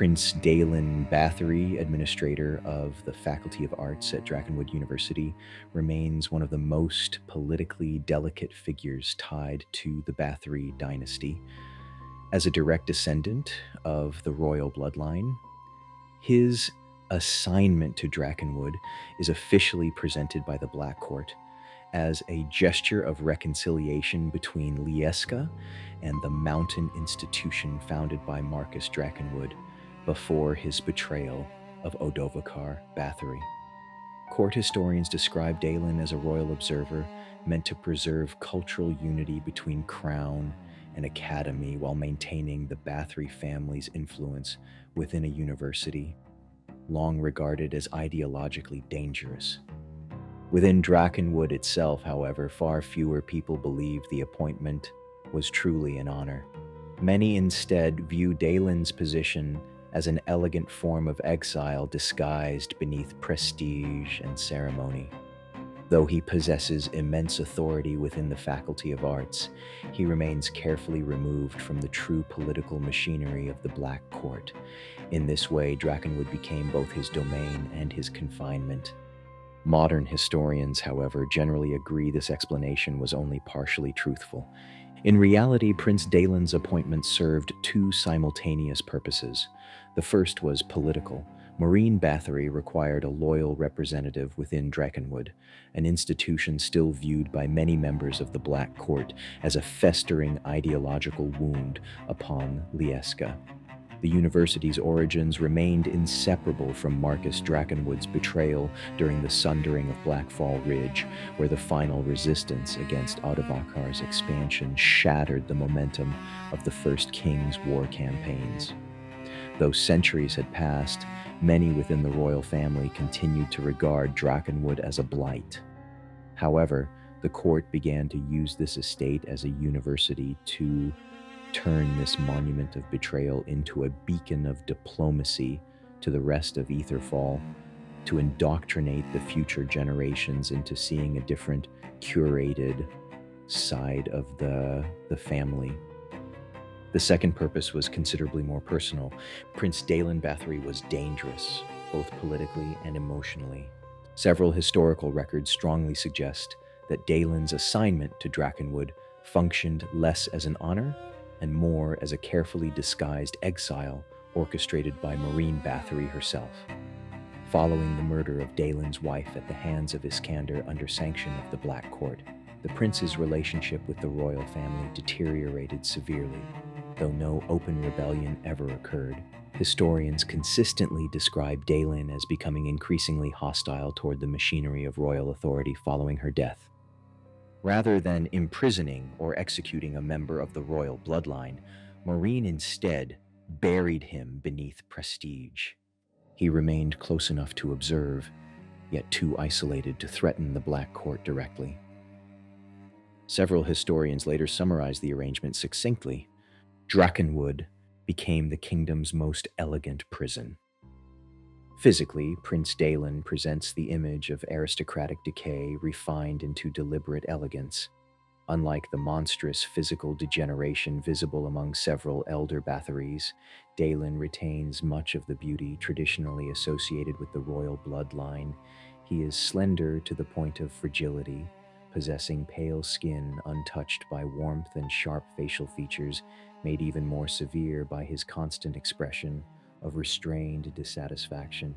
Prince Daylin Bathory, administrator of the Faculty of Arts at Drakenwood University, remains one of the most politically delicate figures tied to the Bathory dynasty. As a direct descendant of the royal bloodline, his assignment to Drakenwood is officially presented by the Black Court as a gesture of reconciliation between Lieska and the mountain institution founded by Marcus Drakenwood before his betrayal of Odovacar Bathory. Court historians describe Daylin as a royal observer meant to preserve cultural unity between crown and academy while maintaining the Bathory family's influence within a university long regarded as ideologically dangerous. Within Drakenwood itself, however, far fewer people believed the appointment was truly an honor. Many instead view Daylin's position as an elegant form of exile disguised beneath prestige and ceremony. Though he possesses immense authority within the Faculty of Arts, he remains carefully removed from the true political machinery of the Black Court. In this way, Drakenwood became both his domain and his confinement. Modern historians, however, generally agree this explanation was only partially truthful. In reality, Prince Daylin's appointment served two simultaneous purposes. The first was political. Maureen Bathory required a loyal representative within Drakenwood, an institution still viewed by many members of the Black Court as a festering ideological wound upon Lieska. The university's origins remained inseparable from Marcus Drakenwood's betrayal during the sundering of Blackfall Ridge, where the final resistance against Odovacar's expansion shattered the momentum of the First King's war campaigns. Though centuries had passed, many within the royal family continued to regard Drakenwood as a blight. However, the court began to use this estate as a university to turn this monument of betrayal into a beacon of diplomacy to the rest of Aetherfall, to indoctrinate the future generations into seeing a different, curated side of the family. The second purpose was considerably more personal. Prince Daylin Bathory was dangerous, both politically and emotionally. Several historical records strongly suggest that Daylin's assignment to Drakenwood functioned less as an honor and more as a carefully disguised exile orchestrated by Maureen Bathory herself. Following the murder of Daylin's wife at the hands of Iskander under sanction of the Black Court, the prince's relationship with the royal family deteriorated severely. Though no open rebellion ever occurred, historians consistently describe Daylin as becoming increasingly hostile toward the machinery of royal authority following her death. Rather than imprisoning or executing a member of the royal bloodline, Maureen instead buried him beneath prestige. He remained close enough to observe, yet too isolated to threaten the Black Court directly. Several historians later summarized the arrangement succinctly. Drakenwood became the kingdom's most elegant prison. Physically, Prince Daylin presents the image of aristocratic decay refined into deliberate elegance. Unlike the monstrous physical degeneration visible among several elder Bathorys, Daylin retains much of the beauty traditionally associated with the royal bloodline. He is slender to the point of fragility, possessing pale skin untouched by warmth and sharp facial features, made even more severe by his constant expression of restrained dissatisfaction.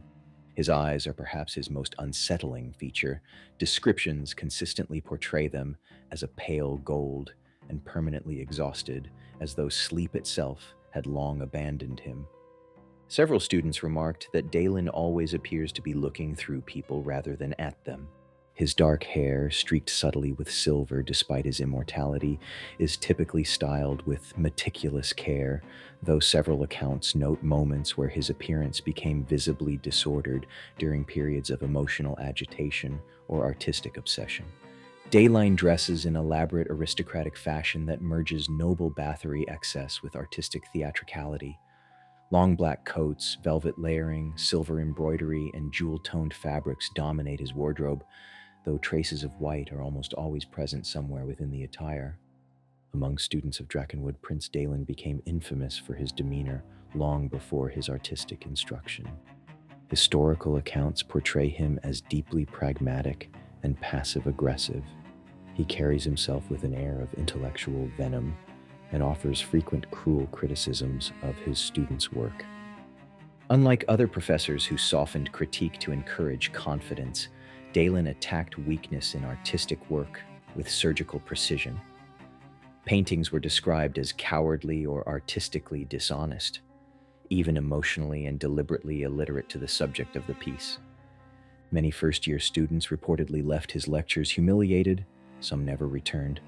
His eyes are perhaps his most unsettling feature. Descriptions consistently portray them as a pale gold and permanently exhausted, as though sleep itself had long abandoned him. Several students remarked that Daylin always appears to be looking through people rather than at them. His dark hair, streaked subtly with silver despite his immortality, is typically styled with meticulous care, though several accounts note moments where his appearance became visibly disordered during periods of emotional agitation or artistic obsession. Daylin dresses in elaborate aristocratic fashion that merges noble Bathory excess with artistic theatricality. Long black coats, velvet layering, silver embroidery, and jewel-toned fabrics dominate his wardrobe, though traces of white are almost always present somewhere within the attire. Among students of Drakenwood, Prince Daylin became infamous for his demeanor, long before his artistic instruction. Historical accounts portray him as deeply pragmatic and passive-aggressive. He carries himself with an air of intellectual venom and offers frequent cruel criticisms of his students' work. Unlike other professors who softened critique to encourage confidence, Daylin attacked weakness in artistic work with surgical precision. Paintings were described as cowardly or artistically dishonest, even emotionally and deliberately illiterate to the subject of the piece. Many first-year students reportedly left his lectures humiliated, some never returned,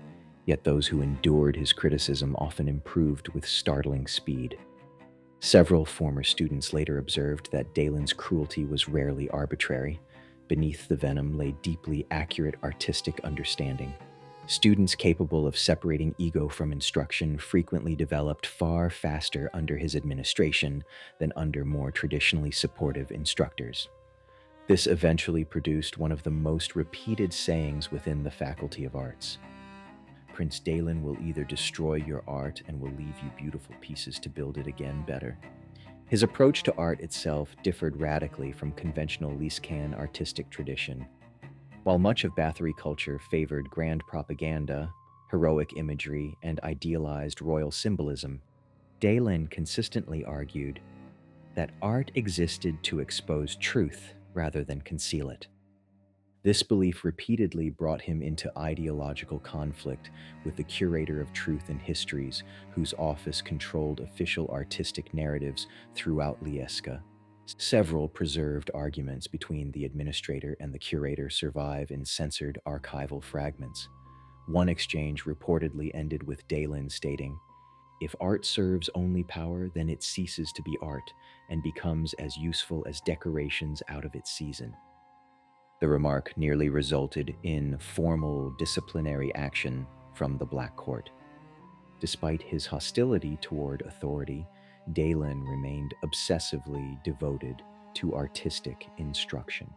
yet those who endured his criticism often improved with startling speed. Several former students later observed that Daylin's cruelty was rarely arbitrary. Beneath the venom lay deeply accurate artistic understanding. Students capable of separating ego from instruction frequently developed far faster under his administration than under more traditionally supportive instructors. This eventually produced one of the most repeated sayings within the Faculty of Arts. Prince Daylin will either destroy your art and will leave you beautiful pieces to build it again better. His approach to art itself differed radically from conventional Liscan artistic tradition. While much of Bathory culture favored grand propaganda, heroic imagery, and idealized royal symbolism, Daylin consistently argued that art existed to expose truth rather than conceal it. This belief repeatedly brought him into ideological conflict with the curator of truth and histories, whose office controlled official artistic narratives throughout Lieska. Several preserved arguments between the administrator and the curator survive in censored archival fragments. One exchange reportedly ended with Daylin stating, "If art serves only power, then it ceases to be art and becomes as useful as decorations out of its season." The remark nearly resulted in formal disciplinary action from the Black Court. Despite his hostility toward authority, Daylin remained obsessively devoted to artistic instruction.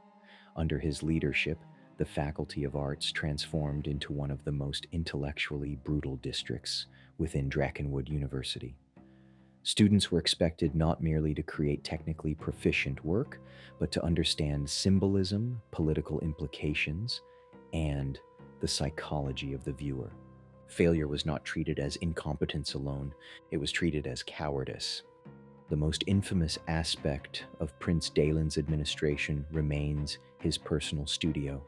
Under his leadership, the Faculty of Arts transformed into one of the most intellectually brutal districts within Drakenwood University. Students were expected not merely to create technically proficient work, but to understand symbolism, political implications, and the psychology of the viewer. Failure was not treated as incompetence alone, it was treated as cowardice. The most infamous aspect of Prince Daylin's administration remains his personal studio,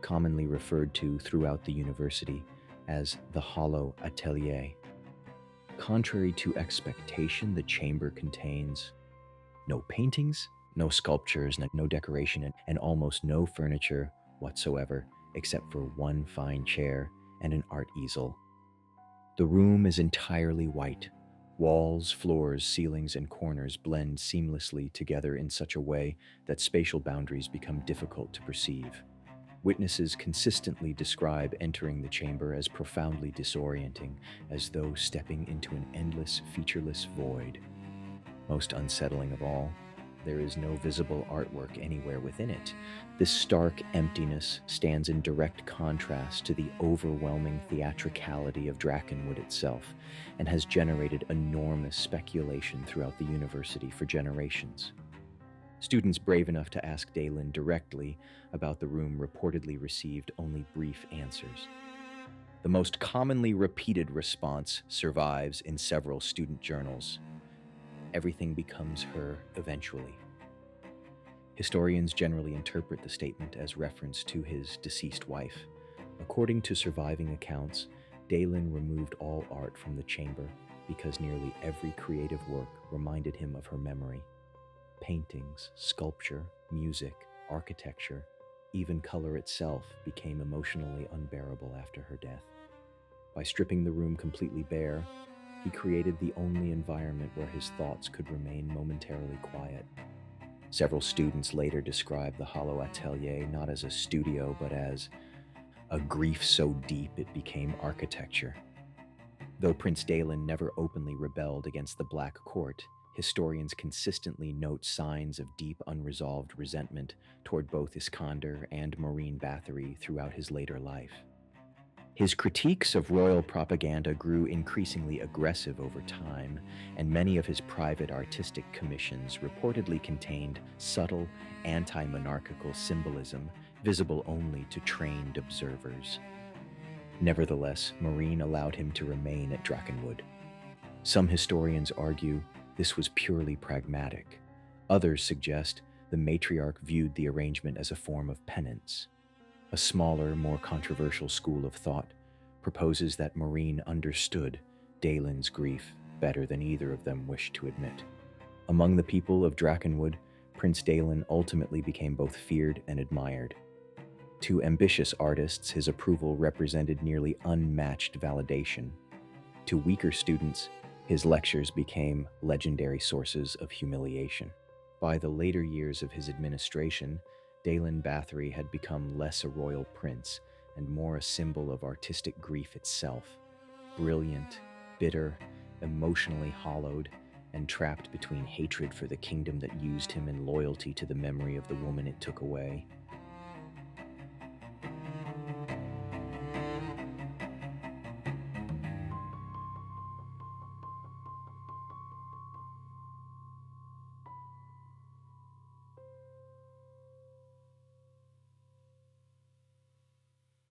commonly referred to throughout the university as the Hollow Atelier. Contrary to expectation, the chamber contains no paintings, no sculptures, no decoration, and almost no furniture whatsoever, except for one fine chair and an art easel. The room is entirely white. Walls, floors, ceilings, and corners blend seamlessly together in such a way that spatial boundaries become difficult to perceive. Witnesses consistently describe entering the chamber as profoundly disorienting, as though stepping into an endless, featureless void. Most unsettling of all, there is no visible artwork anywhere within it. This stark emptiness stands in direct contrast to the overwhelming theatricality of Drakenwood itself, and has generated enormous speculation throughout the university for generations. Students brave enough to ask Daylin directly about the room reportedly received only brief answers. The most commonly repeated response survives in several student journals. Everything becomes her eventually. Historians generally interpret the statement as reference to his deceased wife. According to surviving accounts, Daylin removed all art from the chamber because nearly every creative work reminded him of her memory. Paintings, sculpture, music, architecture, even color itself became emotionally unbearable after her death. By stripping the room completely bare, he created the only environment where his thoughts could remain momentarily quiet. Several students later described the Hollow Atelier not as a studio, but as a grief so deep it became architecture. Though Prince Daylin never openly rebelled against the Black Court, historians consistently note signs of deep unresolved resentment toward both Iskander and Marine Bathory throughout his later life. His critiques of royal propaganda grew increasingly aggressive over time, and many of his private artistic commissions reportedly contained subtle anti-monarchical symbolism visible only to trained observers. Nevertheless, Maureen allowed him to remain at Drakenwood. Some historians argue this was purely pragmatic. Others suggest the matriarch viewed the arrangement as a form of penance. A smaller, more controversial school of thought proposes that Maureen understood Daylin's grief better than either of them wished to admit. Among the people of Drakenwood, Prince Daylin ultimately became both feared and admired. To ambitious artists, his approval represented nearly unmatched validation. To weaker students, his lectures became legendary sources of humiliation. By the later years of his administration, Daylin Bathory had become less a royal prince and more a symbol of artistic grief itself. Brilliant, bitter, emotionally hollowed, and trapped between hatred for the kingdom that used him and loyalty to the memory of the woman it took away.